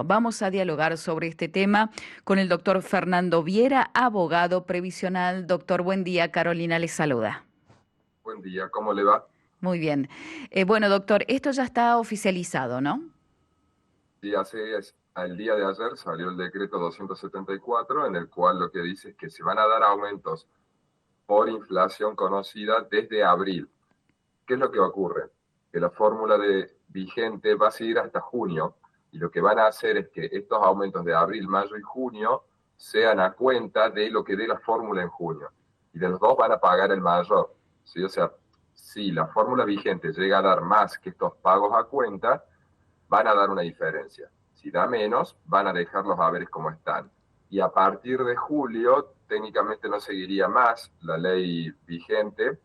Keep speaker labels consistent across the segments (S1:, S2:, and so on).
S1: Vamos a dialogar sobre este tema con el doctor Fernando Viera, abogado previsional. Doctor, buen día. Carolina les saluda.
S2: Buen día, ¿cómo le va?
S1: Muy bien. Bueno, doctor, esto ya está oficializado, ¿no?
S2: Sí, el día de ayer salió el decreto 274, en el cual lo que dice es que se van a dar aumentos por inflación conocida desde abril. ¿Qué es lo que ocurre? Que la fórmula de vigente va a seguir hasta junio, y lo que van a hacer es que estos aumentos de abril, mayo y junio sean a cuenta de lo que dé la fórmula en junio. Y de los dos van a pagar el mayor. ¿Sí? O sea, si la fórmula vigente llega a dar más que estos pagos a cuenta, van a dar una diferencia. Si da menos, van a dejar los haberes como están. Y a partir de julio, técnicamente no seguiría más la ley vigente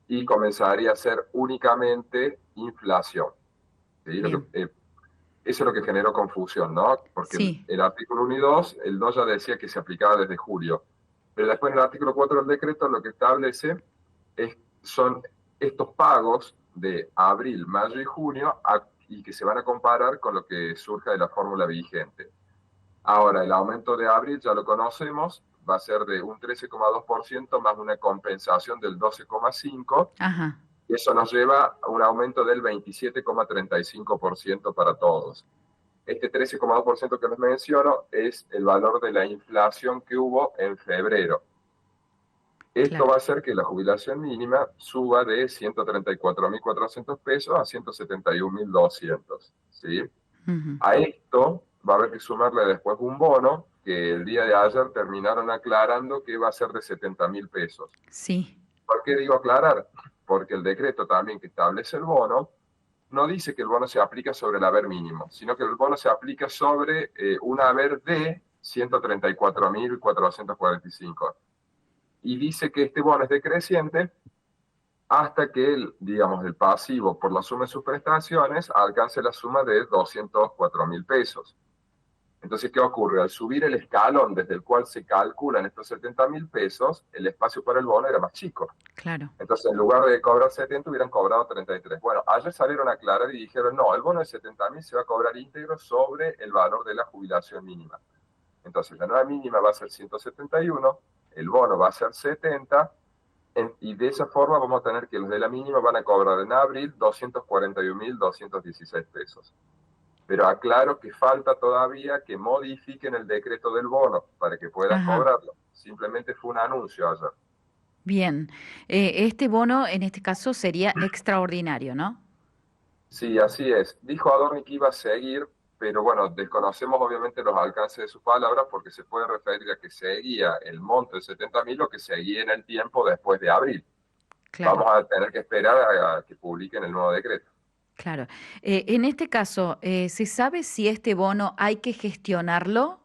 S2: y comenzaría a ser únicamente inflación. ¿Sí?
S1: Bien.
S2: Eso es lo que generó confusión, ¿no? Porque
S1: Sí,
S2: el artículo 1 y 2, el 2 ya decía que se aplicaba desde julio. Pero después en el artículo 4 del decreto lo que establece son estos pagos de abril, mayo y junio y que se van a comparar con lo que surja de la fórmula vigente. Ahora, el aumento de abril ya lo conocemos, va a ser de un 13,2% más una compensación del 12,5%,
S1: ajá.
S2: y eso nos lleva a un aumento del 27,35% para todos. Este 13,2% que les menciono es el valor de la inflación que hubo en febrero. Esto
S1: Claro.
S2: va a hacer que la jubilación mínima suba de 134.400 pesos a 171.200, ¿sí?
S1: Ujú.
S2: A esto va a haber que sumarle después un bono que el día de ayer terminaron aclarando que va a ser de 70.000 pesos.
S1: Sí,
S2: ¿Por qué digo aclarar? Porque el decreto también que establece el bono no dice que el bono se aplica sobre el haber mínimo, sino que el bono se aplica sobre un haber de 134.445. Y dice que este bono es decreciente hasta que el pasivo por la suma de sus prestaciones alcance la suma de 204.000 pesos. Entonces, ¿qué ocurre? Al subir el escalón desde el cual se calculan estos 70.000 pesos, el espacio para el bono era más chico.
S1: claro.
S2: Entonces, en lugar de cobrar 70, hubieran cobrado 33. Bueno, ayer salieron a aclarar y dijeron, no, el bono de 70.000 se va a cobrar íntegro sobre el valor de la jubilación mínima. Entonces, la nueva mínima va a ser 171, el bono va a ser 70, y de esa forma vamos a tener que los de la mínima van a cobrar en abril 241.216 pesos. Pero aclaro que falta todavía que modifiquen el decreto del bono para que puedan
S1: Ajá.
S2: cobrarlo. Simplemente fue un anuncio ayer.
S1: Bien. Este bono, en este caso, sería extraordinario, ¿no?
S2: Sí, así es. Dijo Adorni que iba a seguir, pero bueno, desconocemos obviamente los alcances de sus palabras porque se puede referir a que seguía el monto de 70.000 o que seguía en el tiempo después de abril.
S1: Claro,
S2: Vamos a tener que esperar a que publiquen el nuevo decreto.
S1: claro. En este caso, ¿se sabe si este bono hay que gestionarlo?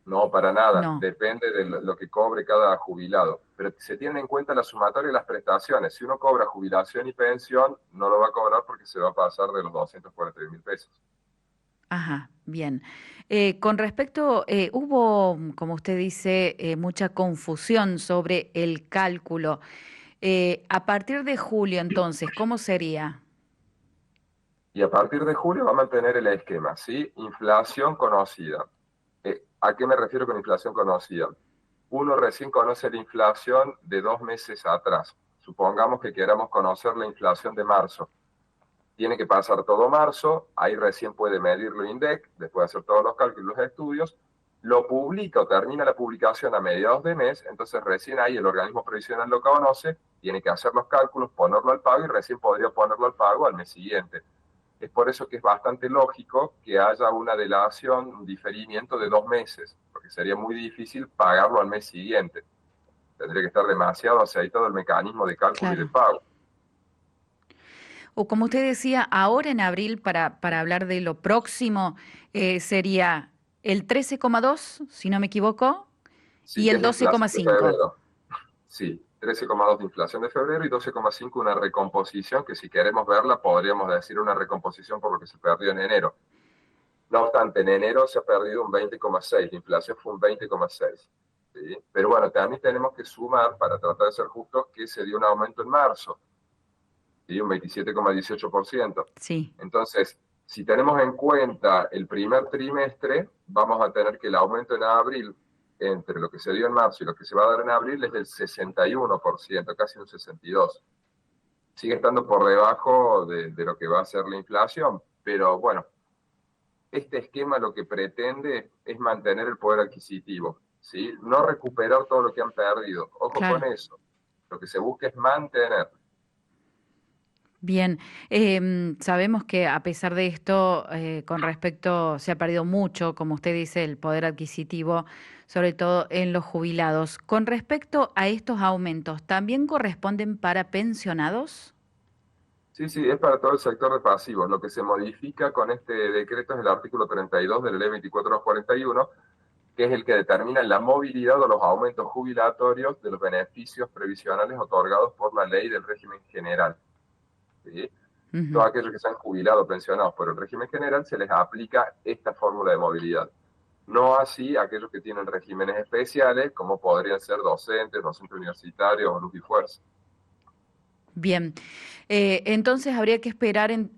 S2: No, para nada.
S1: No.
S2: Depende de lo que cobre cada jubilado. Pero se tienen en cuenta la sumatoria de las prestaciones. Si uno cobra jubilación y pensión, no lo va a cobrar porque se va a pasar de los 240.000 pesos.
S1: Ajá, bien. Con respecto, hubo, como usted dice, mucha confusión sobre el cálculo. A partir de julio, entonces, ¿cómo sería?
S2: Y a partir de julio va a mantener el esquema, ¿sí? Inflación conocida. ¿A qué me refiero con inflación conocida? Uno recién conoce la inflación de 2 meses atrás. Supongamos que queramos conocer la inflación de marzo. Tiene que pasar todo marzo, ahí recién puede medirlo INDEC, después de hacer todos los cálculos, los estudios, lo publica o termina la publicación a mediados de mes, entonces recién ahí el organismo previsional lo conoce, tiene que hacer los cálculos, ponerlo al pago y recién podría ponerlo al pago al mes siguiente. Es por eso que es bastante lógico que haya una delación, un diferimiento de 2 meses, porque sería muy difícil pagarlo al mes siguiente. Tendría que estar demasiado aceitado el mecanismo de cálculo y de
S1: Claro.
S2: pago.
S1: O como usted decía, ahora en abril, para hablar de lo próximo, sería el 13,2, si no me equivoco,
S2: Sí,
S1: y
S2: que
S1: el
S2: es la inflación de
S1: 12,5.
S2: febrero. Sí, 13,2 de inflación de febrero y 12,5 una recomposición que si queremos verla podríamos decir una recomposición por lo que se perdió en enero. No obstante, en enero se ha perdido un 20,6, la inflación fue un 20,6. ¿Sí? Pero bueno, también tenemos que sumar, para tratar de ser justos, que se dio un aumento en marzo, ¿sí? Un 27,18%.
S1: Sí,
S2: Entonces, Si tenemos en cuenta el primer trimestre, vamos a tener que el aumento en abril, entre lo que se dio en marzo y lo que se va a dar en abril, es del 61%, casi un 62%. Sigue estando por debajo de lo que va a ser la inflación, pero bueno, este esquema lo que pretende es mantener el poder adquisitivo, ¿sí? No recuperar todo lo que han perdido. Ojo con
S1: Claro.
S2: eso. Lo que se busca es mantener.
S1: Bien, sabemos que a pesar de esto, con respecto, se ha perdido mucho, como usted dice, el poder adquisitivo, sobre todo en los jubilados. Con respecto a estos aumentos, ¿también corresponden para pensionados?
S2: Sí, sí, es para todo el sector de pasivos. Lo que se modifica con este decreto es el artículo 32 de la ley 2441, que es el que determina la movilidad o los aumentos jubilatorios de los beneficios previsionales otorgados por la ley del régimen general, ¿sí?
S1: Ujú.
S2: Todos aquellos que se han jubilado o pensionados por el régimen general se les aplica esta fórmula de movilidad. No así aquellos que tienen regímenes especiales, como podrían ser docentes, docentes universitarios o luz y fuerza.
S1: Bien, entonces habría que esperar en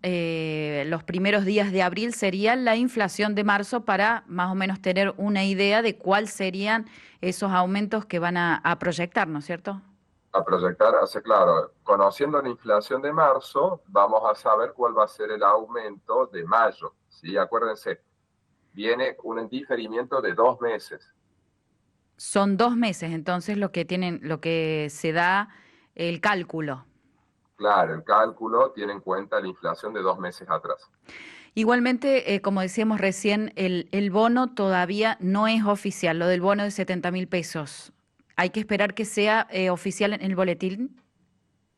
S1: los primeros días de abril, sería la inflación de marzo para más o menos tener una idea de cuáles serían esos aumentos que van a proyectar, ¿no es cierto?
S2: A proyectar, hace claro, conociendo la inflación de marzo, vamos a saber cuál va a ser el aumento de mayo, ¿sí? Acuérdense, viene un diferimiento de 2 meses.
S1: Son 2 meses, entonces lo que tienen, lo que se da el cálculo.
S2: Claro, el cálculo tiene en cuenta la inflación de 2 meses atrás.
S1: Igualmente, como decíamos recién, el bono todavía no es oficial, lo del bono de 70.000 pesos. Hay que esperar que sea oficial en el boletín.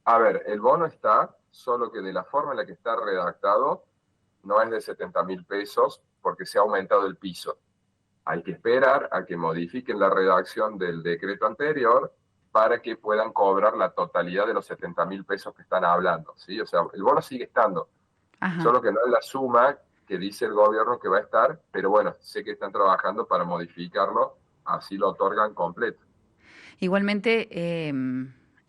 S2: A ver, el bono está, solo que de la forma en la que está redactado, no es de 70.000 pesos porque se ha aumentado el piso. Hay que esperar a que modifiquen la redacción del decreto anterior para que puedan cobrar la totalidad de los 70.000 pesos que están hablando, ¿sí? O sea, el bono sigue estando,
S1: Ajá.
S2: solo que no es la suma que dice el gobierno que va a estar, pero bueno, sé que están trabajando para modificarlo, así lo otorgan completo.
S1: Igualmente,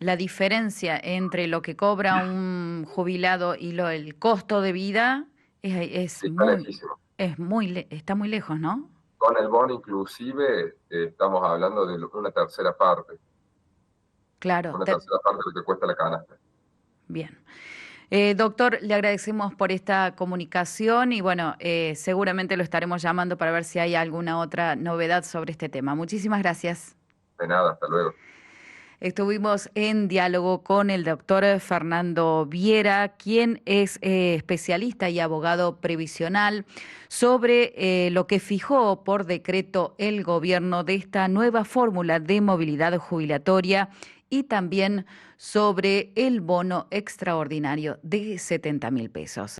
S1: la diferencia entre lo que cobra un jubilado y el costo de vida es
S2: Está
S1: muy,
S2: lejísimo.
S1: está muy lejos, ¿no?
S2: Con el bono inclusive estamos hablando de
S1: Claro,
S2: una tercera parte de lo que cuesta la canasta.
S1: bien. Doctor, le agradecemos por esta comunicación y bueno, seguramente lo estaremos llamando para ver si hay alguna otra novedad sobre este tema. Muchísimas gracias.
S2: De nada, hasta luego.
S1: Estuvimos en diálogo con el doctor Fernando Viera, quien es especialista y abogado previsional, sobre lo que fijó por decreto el gobierno de esta nueva fórmula de movilidad jubilatoria y también sobre el bono extraordinario de 70.000 pesos.